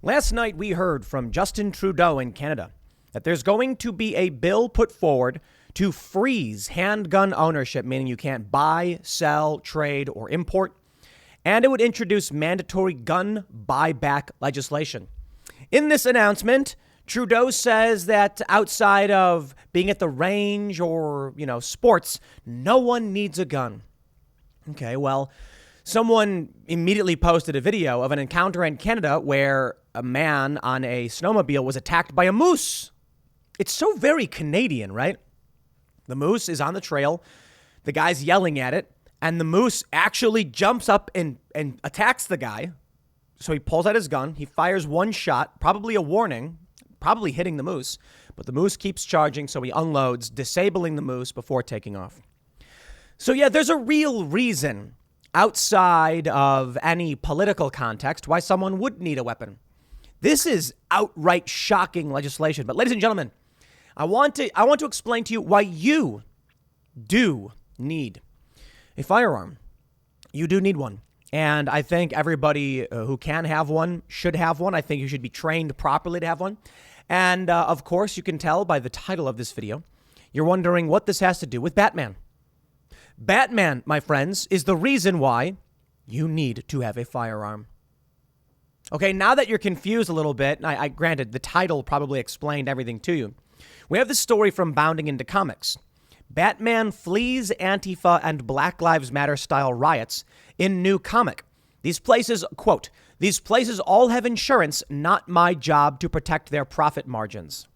Last night, we heard from Justin Trudeau in Canada that there's going to be a bill put forward to freeze handgun ownership, meaning you can't buy, sell, trade, or import. And it would introduce mandatory gun buyback legislation. In this announcement, Trudeau says that outside of being at the range or, sports, no one needs a gun. Okay, well, someone immediately posted a video of an encounter in Canada where a man on a snowmobile was attacked by a moose. It's so very Canadian, right? The moose is on the trail. The guy's yelling at it. And the moose actually jumps up and attacks the guy. So he pulls out his gun. He fires one shot, probably a warning, probably hitting the moose. But the moose keeps charging, so he unloads, disabling the moose before taking off. So yeah, there's a real reason outside of any political context why someone would need a weapon. This is outright shocking legislation. But ladies and gentlemen, I want to explain to you why you do need a firearm. You do need one. And I think everybody who can have one should have one. I think you should be trained properly to have one. And of course, you can tell by the title of this video, you're wondering what this has to do with Batman. Batman, my friends, is the reason why you need to have a firearm. Okay, now that you're confused a little bit, I granted the title probably explained everything to you. We have this story from Bounding Into Comics. Batman flees Antifa and Black Lives Matter style riots in new comic. These places, quote, "These places all have insurance, not my job to protect their profit margins."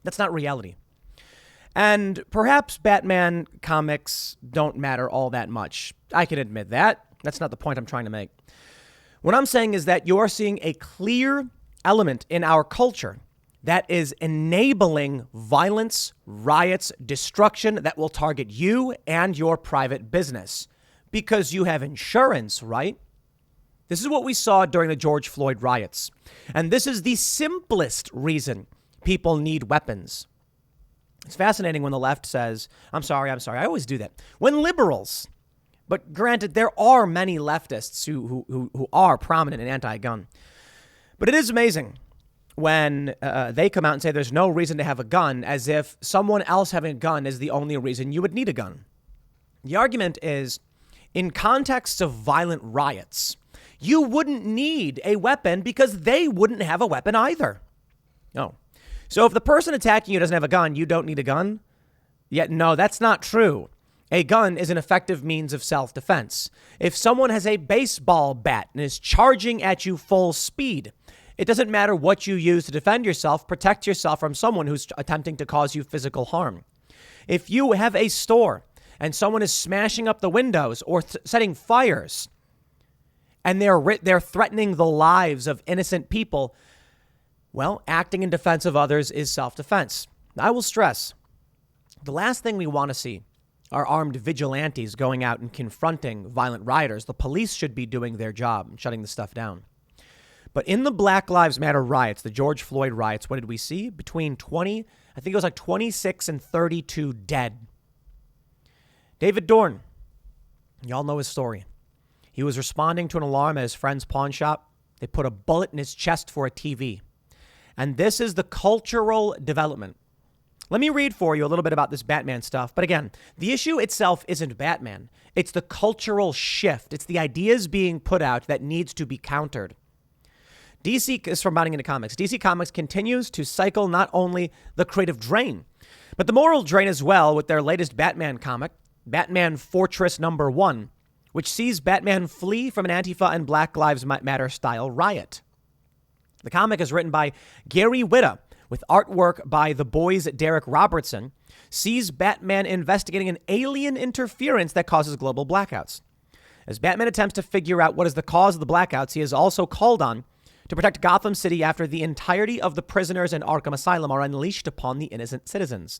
That's not reality. And perhaps Batman comics don't matter all that much. I can admit that. That's not the point I'm trying to make. What I'm saying is that you're seeing a clear element in our culture that is enabling violence, riots, destruction that will target you and your private business because you have insurance, right? This is what we saw during the George Floyd riots. And this is the simplest reason people need weapons. It's fascinating when the left says, I'm sorry. I always do that. When liberals, but granted, there are many leftists who are prominent and anti-gun. But it is amazing when they come out and say there's no reason to have a gun, as if someone else having a gun is the only reason you would need a gun. The argument is, in contexts of violent riots, you wouldn't need a weapon because they wouldn't have a weapon either. No. So if the person attacking you doesn't have a gun, you don't need a gun? Yet, no, that's not true. A gun is an effective means of self-defense. If someone has a baseball bat and is charging at you full speed, it doesn't matter what you use to defend yourself, protect yourself from someone who's attempting to cause you physical harm. If you have a store and someone is smashing up the windows or setting fires and they're threatening the lives of innocent people, well, acting in defense of others is self-defense. I will stress, the last thing we want to see are armed vigilantes going out and confronting violent rioters. The police should be doing their job and shutting the stuff down. But in the Black Lives Matter riots, the George Floyd riots, what did we see? Between 26 and 32 dead. David Dorn, y'all know his story. He was responding to an alarm at his friend's pawn shop. They put a bullet in his chest for a TV. And this is the cultural development. Let me read for you a little bit about this Batman stuff. But again, the issue itself isn't Batman. It's the cultural shift. It's the ideas being put out that needs to be countered. DC is from Bounding Into Comics. DC Comics continues to cycle not only the creative drain, but the moral drain as well with their latest Batman comic, Batman Fortress #1, which sees Batman flee from an Antifa and Black Lives Matter style riot. The comic is written by Gary Whitta with artwork by The Boy's Derek Robertson, sees Batman investigating an alien interference that causes global blackouts. As Batman attempts to figure out what is the cause of the blackouts, he is also called on to protect Gotham City after the entirety of the prisoners in Arkham Asylum are unleashed upon the innocent citizens.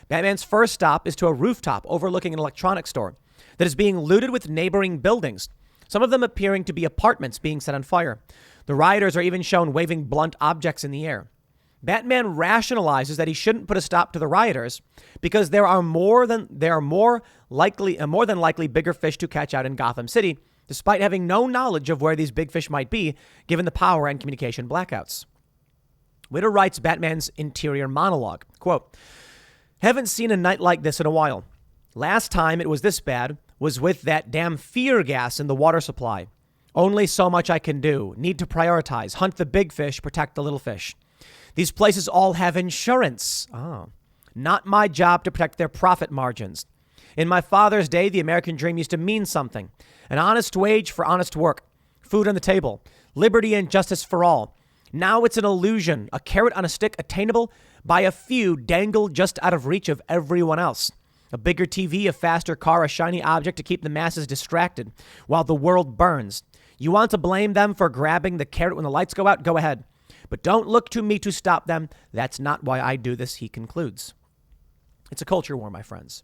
Batman's first stop is to a rooftop overlooking an electronics store that is being looted with neighboring buildings, some of them appearing to be apartments being set on fire. The rioters are even shown waving blunt objects in the air. Batman rationalizes that he shouldn't put a stop to the rioters because there are more than likely bigger fish to catch out in Gotham City, despite having no knowledge of where these big fish might be, given the power and communication blackouts. Witter writes Batman's interior monologue, quote, "Haven't seen a night like this in a while. Last time it was this bad was with that damn fear gas in the water supply. Only so much I can do. Need to prioritize. Hunt the big fish, protect the little fish. These places all have insurance. Oh, not my job to protect their profit margins. In my father's day, the American dream used to mean something. An honest wage for honest work. Food on the table. Liberty and justice for all. Now it's an illusion. A carrot on a stick attainable by a few dangled just out of reach of everyone else. A bigger TV, a faster car, a shiny object to keep the masses distracted while the world burns. You want to blame them for grabbing the carrot when the lights go out? Go ahead. But don't look to me to stop them. That's not why I do this," he concludes. It's a culture war, my friends.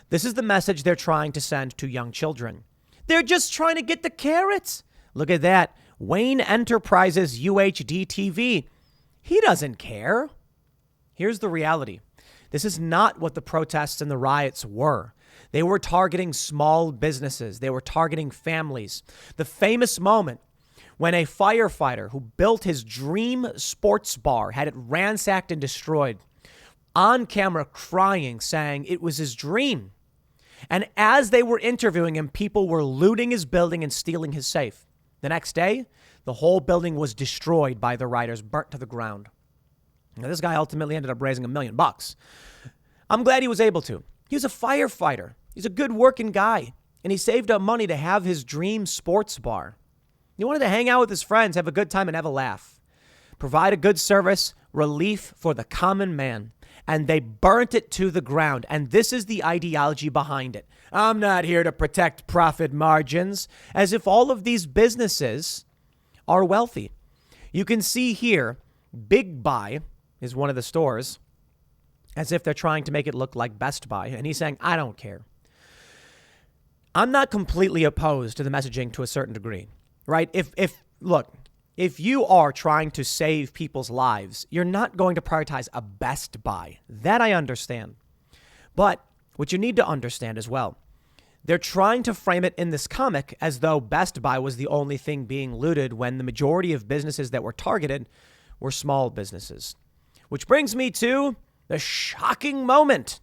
This is the message they're trying to send to young children. They're just trying to get the carrots. Look at that. Wayne Enterprises UHD TV. He doesn't care. Here's the reality. This is not what the protests and the riots were. They were targeting small businesses. They were targeting families. The famous moment when a firefighter who built his dream sports bar had it ransacked and destroyed, on camera crying, saying it was his dream. And as they were interviewing him, people were looting his building and stealing his safe. The next day, the whole building was destroyed by the rioters, burnt to the ground. Now, this guy ultimately ended up raising $1 million. I'm glad he was able to. He was a firefighter. He's a good working guy. And he saved up money to have his dream sports bar. He wanted to hang out with his friends, have a good time, and have a laugh. Provide a good service, relief for the common man. And they burnt it to the ground. And this is the ideology behind it. I'm not here to protect profit margins, as if all of these businesses are wealthy. You can see here, Big Buy is one of the stores, as if they're trying to make it look like Best Buy. And he's saying, I don't care. I'm not completely opposed to the messaging to a certain degree, right? If you are trying to save people's lives, you're not going to prioritize a Best Buy. That I understand. But what you need to understand as well, they're trying to frame it in this comic as though Best Buy was the only thing being looted when the majority of businesses that were targeted were small businesses. Which brings me to the shocking moment.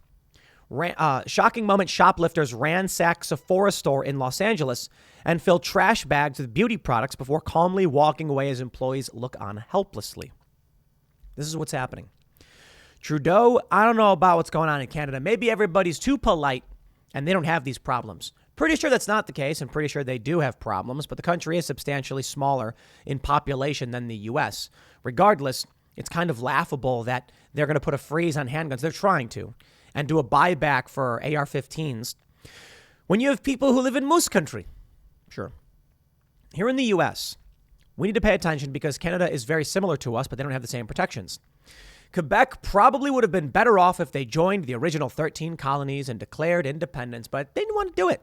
Shoplifters ransack Sephora store in Los Angeles and fill trash bags with beauty products before calmly walking away as employees look on helplessly. This is what's happening. Trudeau, I don't know about what's going on in Canada. Maybe everybody's too polite and they don't have these problems. Pretty sure that's not the case. I'm pretty sure they do have problems, but the country is substantially smaller in population than the U.S. Regardless, it's kind of laughable that they're going to put a freeze on handguns. They're trying to. And do a buyback for AR-15s. When you have people who live in moose country. Sure. Here in the U.S., we need to pay attention because Canada is very similar to us, but they don't have the same protections. Quebec probably would have been better off if they joined the original 13 colonies and declared independence, but they didn't want to do it.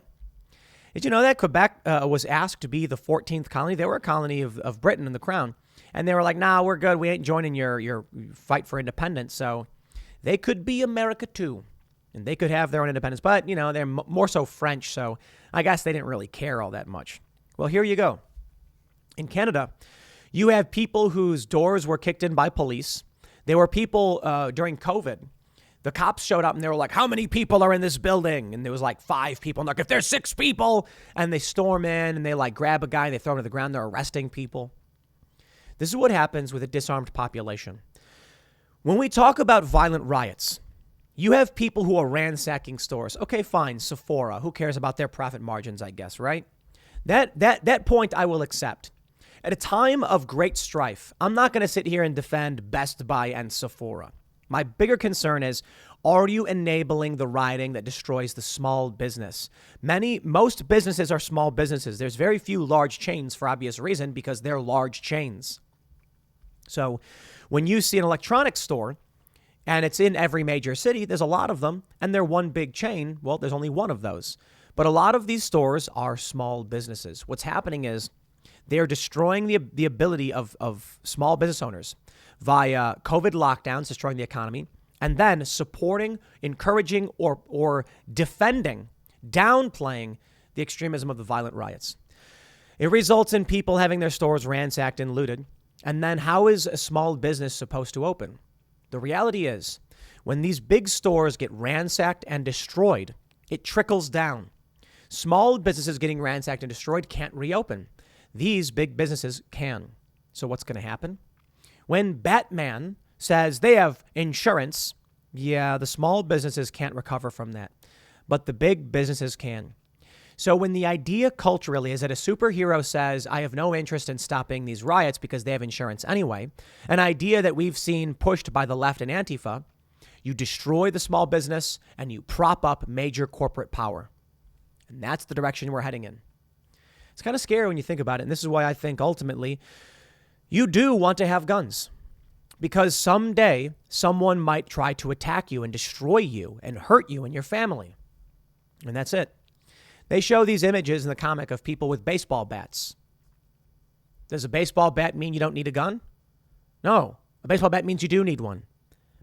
Did you know that Quebec was asked to be the 14th colony? They were a colony of Britain and the Crown. And they were like, nah, we're good. We ain't joining your fight for independence. So they could be America too. And they could have their own independence. But, you know, they're more so French. So I guess they didn't really care all that much. Well, here you go. In Canada, you have people whose doors were kicked in by police. There were people during COVID. The cops showed up and they were like, how many people are in this building? And there was like 5 people. And they're like, if there's 6 people. And they storm in and they like grab a guy and they throw him to the ground. They're arresting people. This is what happens with a disarmed population. When we talk about violent riots, you have people who are ransacking stores. Okay, fine, Sephora. Who cares about their profit margins, I guess, right? That point I will accept. At a time of great strife, I'm not going to sit here and defend Best Buy and Sephora. My bigger concern is, are you enabling the rioting that destroys the small business? Most businesses are small businesses. There's very few large chains for obvious reason because they're large chains. So when you see an electronics store and it's in every major city, there's a lot of them and they're one big chain. Well, there's only one of those. But a lot of these stores are small businesses. What's happening is they're destroying the ability of small business owners via COVID lockdowns, destroying the economy, and then supporting, encouraging, or defending, downplaying the extremism of the violent riots. It results in people having their stores ransacked and looted. And then how is a small business supposed to open? The reality is, when these big stores get ransacked and destroyed, it trickles down. Small businesses getting ransacked and destroyed can't reopen. These big businesses can. So what's going to happen? When Batman says they have insurance, yeah, the small businesses can't recover from that, but the big businesses can. So when the idea culturally is that a superhero says, I have no interest in stopping these riots because they have insurance anyway, an idea that we've seen pushed by the left and Antifa, you destroy the small business and you prop up major corporate power. And that's the direction we're heading in. It's kind of scary when you think about it. And this is why I think ultimately you do want to have guns, because someday someone might try to attack you and destroy you and hurt you and your family. And that's it. They show these images in the comic of people with baseball bats. Does a baseball bat mean you don't need a gun? No, a baseball bat means you do need one.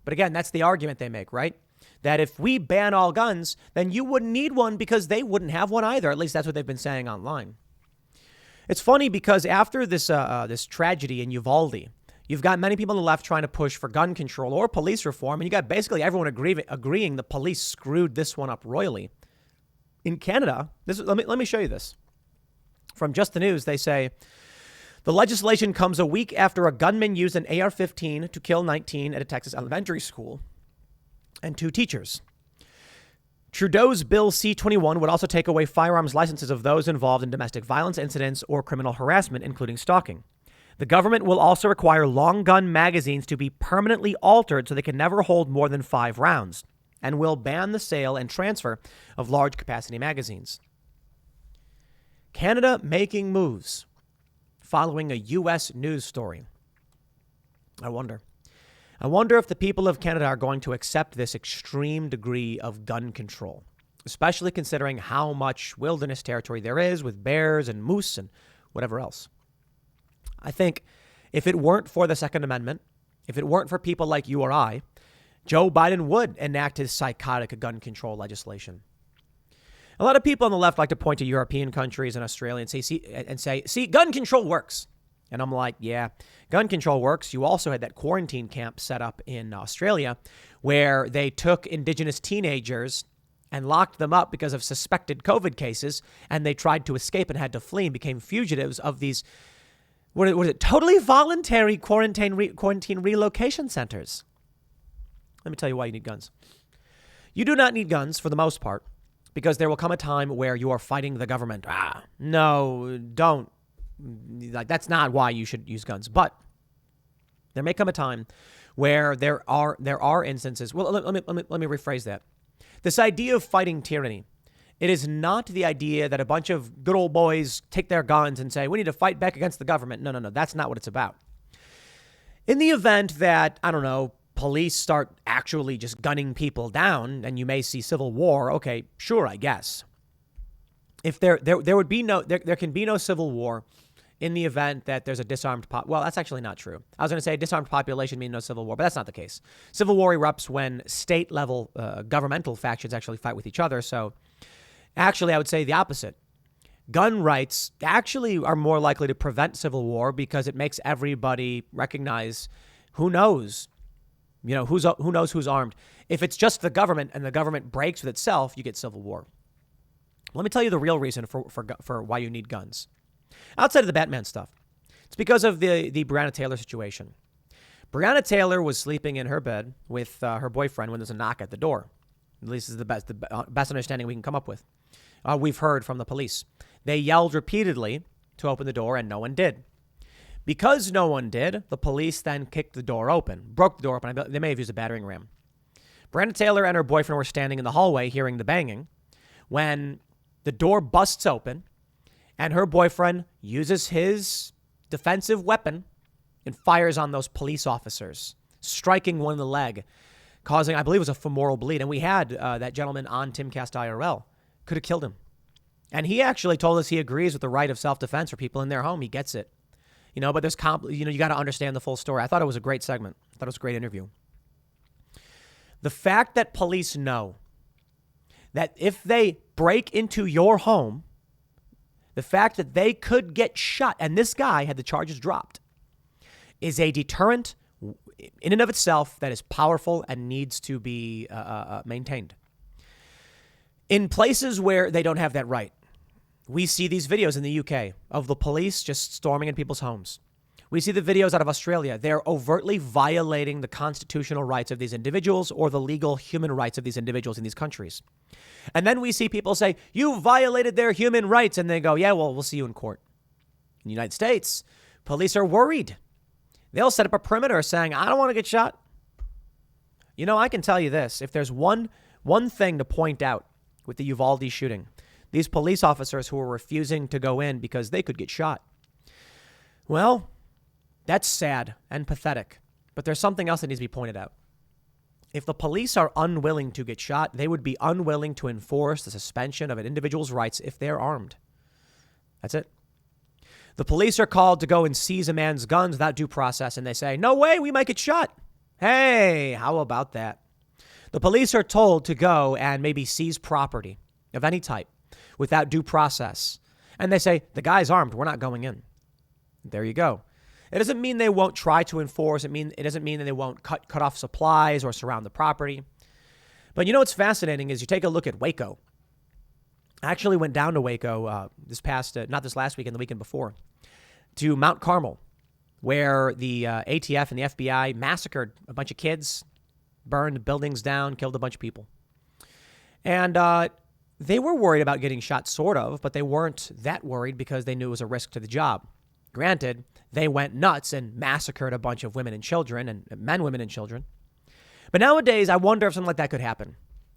But again, that's the argument they make, right? That if we ban all guns, then you wouldn't need one because they wouldn't have one either. At least that's what they've been saying online. It's funny because after this tragedy in Uvalde, you've got many people on the left trying to push for gun control or police reform, and you got basically everyone agreeing the police screwed this one up royally. In Canada, let me show you this. From Just the News, they say, the legislation comes a week after a gunman used an AR-15 to kill 19 at a Texas elementary school and 2 teachers. Trudeau's Bill C-21 would also take away firearms licenses of those involved in domestic violence incidents or criminal harassment, including stalking. The government will also require long gun magazines to be permanently altered so they can never hold more than 5 rounds, and will ban the sale and transfer of large capacity magazines. Canada making moves following a U.S. news story. I wonder if the people of Canada are going to accept this extreme degree of gun control, especially considering how much wilderness territory there is with bears and moose and whatever else. I think if it weren't for the Second Amendment, if it weren't for people like you or I, Joe Biden would enact his psychotic gun control legislation. A lot of people on the left like to point to European countries and Australia and say, see, gun control works. And I'm like, yeah, gun control works. You also had that quarantine camp set up in Australia where they took Indigenous teenagers and locked them up because of suspected COVID cases, and they tried to escape and had to flee and became fugitives of these, what was it, totally voluntary quarantine relocation centers. Let me tell you why you need guns. You do not need guns for the most part, because there will come a time where you are fighting the government. No, don't. Like, that's not why you should use guns. But there may come a time where there are instances. Well, let me rephrase that. This idea of fighting tyranny, it is not the idea that a bunch of good old boys take their guns and say, we need to fight back against the government. No. That's not what it's about. In the event that, I don't know, police start actually just gunning people down and you may see civil war. Okay, sure, I guess. If there can be no civil war in the event that there's a disarmed well, that's actually not true. I was going to say disarmed population means no civil war, but that's not the case. Civil war erupts when state level governmental factions actually fight with each other. So actually, I would say the opposite. Gun rights actually are more likely to prevent civil war because it makes everybody recognize who knows who's armed. If it's just the government and the government breaks with itself, you get civil war. Let me tell you the real reason for why you need guns. Outside of the Batman stuff, it's because of the Breonna Taylor situation. Breonna Taylor was sleeping in her bed with her boyfriend when there's a knock at the door. At least is the best understanding we can come up with. We've heard from the police. They yelled repeatedly to open the door and no one did. Because no one did, the police then kicked the door open, broke the door open. They may have used a battering ram. Breonna Taylor and her boyfriend were standing in the hallway hearing the banging when the door busts open and her boyfriend uses his defensive weapon and fires on those police officers, striking one in the leg, causing, I believe it was a femoral bleed. And we had that gentleman on Timcast IRL. Could have killed him. And he actually told us he agrees with the right of self-defense for people in their home. He gets it. But there's, you got to understand the full story. I thought it was a great segment. I thought it was a great interview. The fact that police know that if they break into your home, the fact that they could get shot, and this guy had the charges dropped, is a deterrent in and of itself that is powerful and needs to be maintained. In places where they don't have that right, we see these videos in the UK of the police just storming in people's homes. We see the videos out of Australia. They're overtly violating the constitutional rights of these individuals or the legal human rights of these individuals in these countries. And then we see people say, you violated their human rights. And they go, yeah, well, we'll see you in court. In the United States, police are worried. They'll set up a perimeter saying, I don't want to get shot. You know, I can tell you this. If there's one thing to point out with the Uvalde shooting, these police officers who were refusing to go in because they could get shot. Well, that's sad and pathetic. But there's something else that needs to be pointed out. If the police are unwilling to get shot, they would be unwilling to enforce the suspension of an individual's rights if they're armed. That's it. The police are called to go and seize a man's guns without due process, and they say, no way, we might get shot. Hey, how about that? The police are told to go and maybe seize property of any type without due process. And they say, the guy's armed, we're not going in. There you go. It doesn't mean they won't try to enforce. It doesn't mean that they won't cut off supplies or surround the property. But you know what's fascinating is you take a look at Waco. I actually went down to Waco not this last weekend, the weekend before, to Mount Carmel, where the ATF and the FBI massacred a bunch of kids, burned buildings down, killed a bunch of people. And they were worried about getting shot, sort of, but they weren't that worried because they knew it was a risk to the job. Granted, they went nuts and massacred a bunch of women and children, and men, women, and children. But nowadays, I wonder if something like that could happen.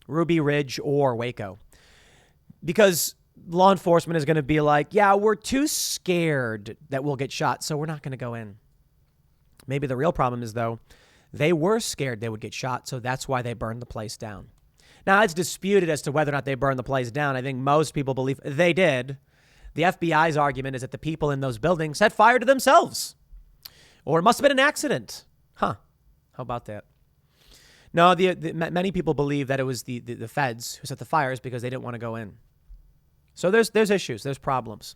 Ruby Ridge or Waco. Because law enforcement is going to be like, yeah, we're too scared that we'll get shot, so we're not going to go in. Maybe the real problem is, though, they were scared they would get shot, so that's why they burned the place down. Now, it's disputed as to whether or not they burned the place down. I think most people believe they did. The FBI's argument is that the people in those buildings set fire to themselves. Or it must have been an accident. Huh. How about that? No, many people believe that it was the feds who set the fires because they didn't want to go in. So there's issues, there's problems.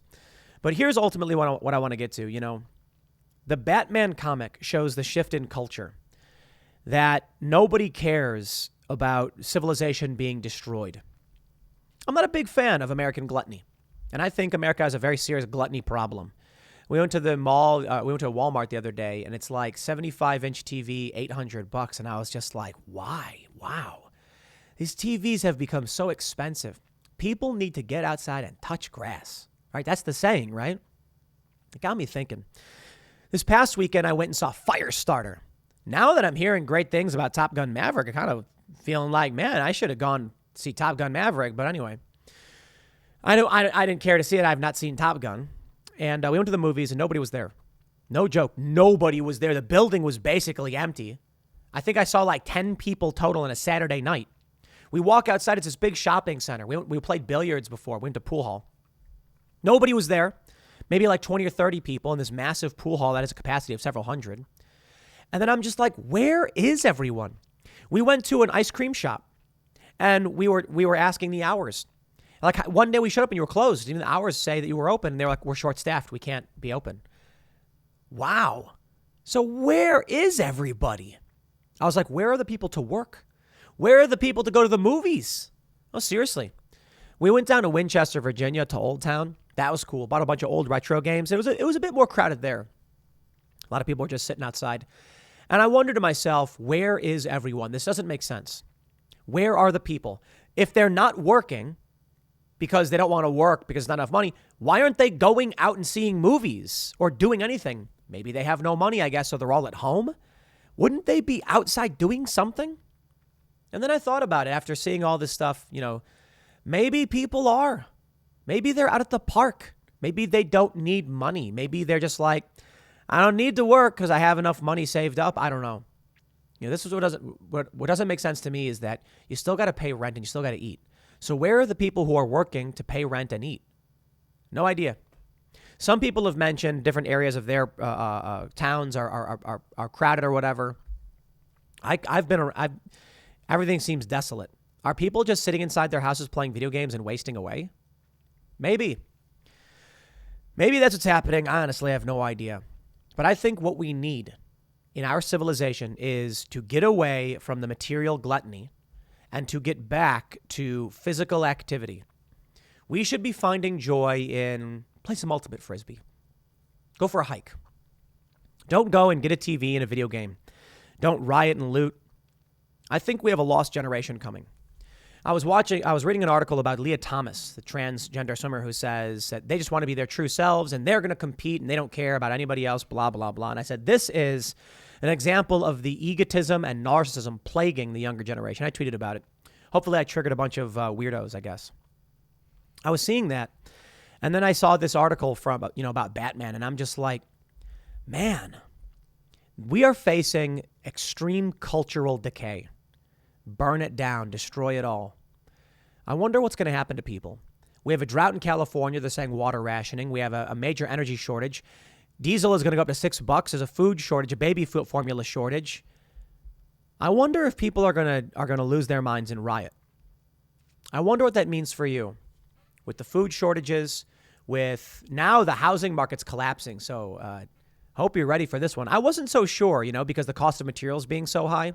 But here's ultimately what I want to get to. You know, the Batman comic shows the shift in culture, that nobody cares about civilization being destroyed. I'm not a big fan of American gluttony. And I think America has a very serious gluttony problem. We went to the mall, we went to a Walmart the other day, and it's like 75-inch TV, $800. And I was just like, why? Wow. These TVs have become so expensive. People need to get outside and touch grass, right? That's the saying, right? It got me thinking. This past weekend, I went and saw Firestarter. Now that I'm hearing great things about Top Gun Maverick, I'm kind of feeling like, man, I should have gone see Top Gun Maverick. But anyway, I didn't care to see it. I've not seen Top Gun. And we went to the movies and nobody was there. No joke. Nobody was there. The building was basically empty. I think I saw like 10 people total on a Saturday night. We walk outside. It's this big shopping center. We played billiards before. We went to pool hall. Nobody was there. Maybe like 20 or 30 people in this massive pool hall that has a capacity of several hundred. And then I'm just like, where is everyone? We went to an ice cream shop and we were asking the hours. Like one day we showed up and you were closed. Even the hours say that you were open. And they're like, we're short staffed. We can't be open. Wow. So where is everybody? I was like, where are the people to work? Where are the people to go to the movies? Oh, seriously. We went down to Winchester, Virginia to Old Town. That was cool. Bought a bunch of old retro games. It was a bit more crowded there. A lot of people were just sitting outside. And I wondered to myself, where is everyone? This doesn't make sense. Where are the people? If they're not working because they don't want to work because there's not enough money, why aren't they going out and seeing movies or doing anything? Maybe they have no money, I guess, so they're all at home. Wouldn't they be outside doing something? And then I thought about it after seeing all this stuff, you know, maybe people are. Maybe they're out at the park. Maybe they don't need money. Maybe they're just like, I don't need to work because I have enough money saved up. I don't know. You know, this is what doesn't make sense to me is that you still got to pay rent and you still got to eat. So where are the people who are working to pay rent and eat? No idea. Some people have mentioned different areas of their towns are crowded or whatever. Everything seems desolate. Are people just sitting inside their houses playing video games and wasting away? Maybe. Maybe that's what's happening. I honestly have no idea. But I think what we need in our civilization is to get away from the material gluttony and to get back to physical activity. We should be finding joy in play some ultimate frisbee. Go for a hike. Don't go and get a TV and a video game. Don't riot and loot. I think we have a lost generation coming. I was reading an article about Leah Thomas, the transgender swimmer, who says that they just want to be their true selves and they're going to compete and they don't care about anybody else, blah, blah, blah. And I said, this is an example of the egotism and narcissism plaguing the younger generation. I tweeted about it. Hopefully I triggered a bunch of weirdos, I guess. I was seeing that. And then I saw this article from, about Batman. And I'm just like, man, we are facing extreme cultural decay. Burn it down, destroy it all. I wonder what's going to happen to people. We have a drought in California. They're saying water rationing. We have a major energy shortage. Diesel is going to go up to $6. There's a food shortage, a baby food formula shortage. I wonder if people are going to lose their minds and riot. I wonder what that means for you. With the food shortages, with now the housing market's collapsing. So hope you're ready for this one. I wasn't so sure, because the cost of materials being so high.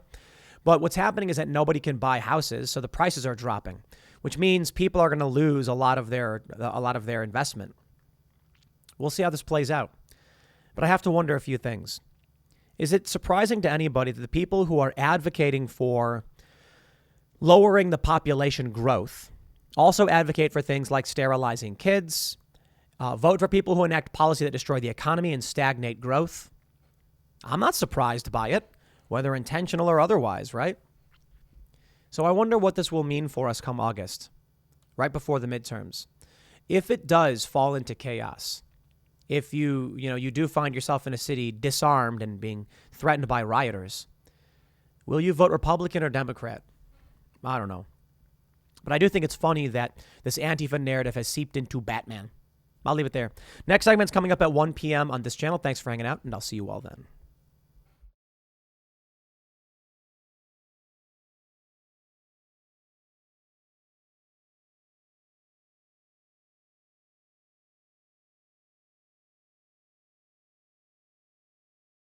But what's happening is that nobody can buy houses, so the prices are dropping, which means people are going to lose a lot of their investment. We'll see how this plays out. But I have to wonder a few things. Is it surprising to anybody that the people who are advocating for lowering the population growth also advocate for things like sterilizing kids, vote for people who enact policy that destroy the economy and stagnate growth? I'm not surprised by it, whether intentional or otherwise, right? So I wonder what this will mean for us come August, right before the midterms. If it does fall into chaos, if you do find yourself in a city disarmed and being threatened by rioters, will you vote Republican or Democrat? I don't know. But I do think it's funny that this Antifa narrative has seeped into Batman. I'll leave it there. Next segment's coming up at 1 p.m. on this channel. Thanks for hanging out, and I'll see you all then.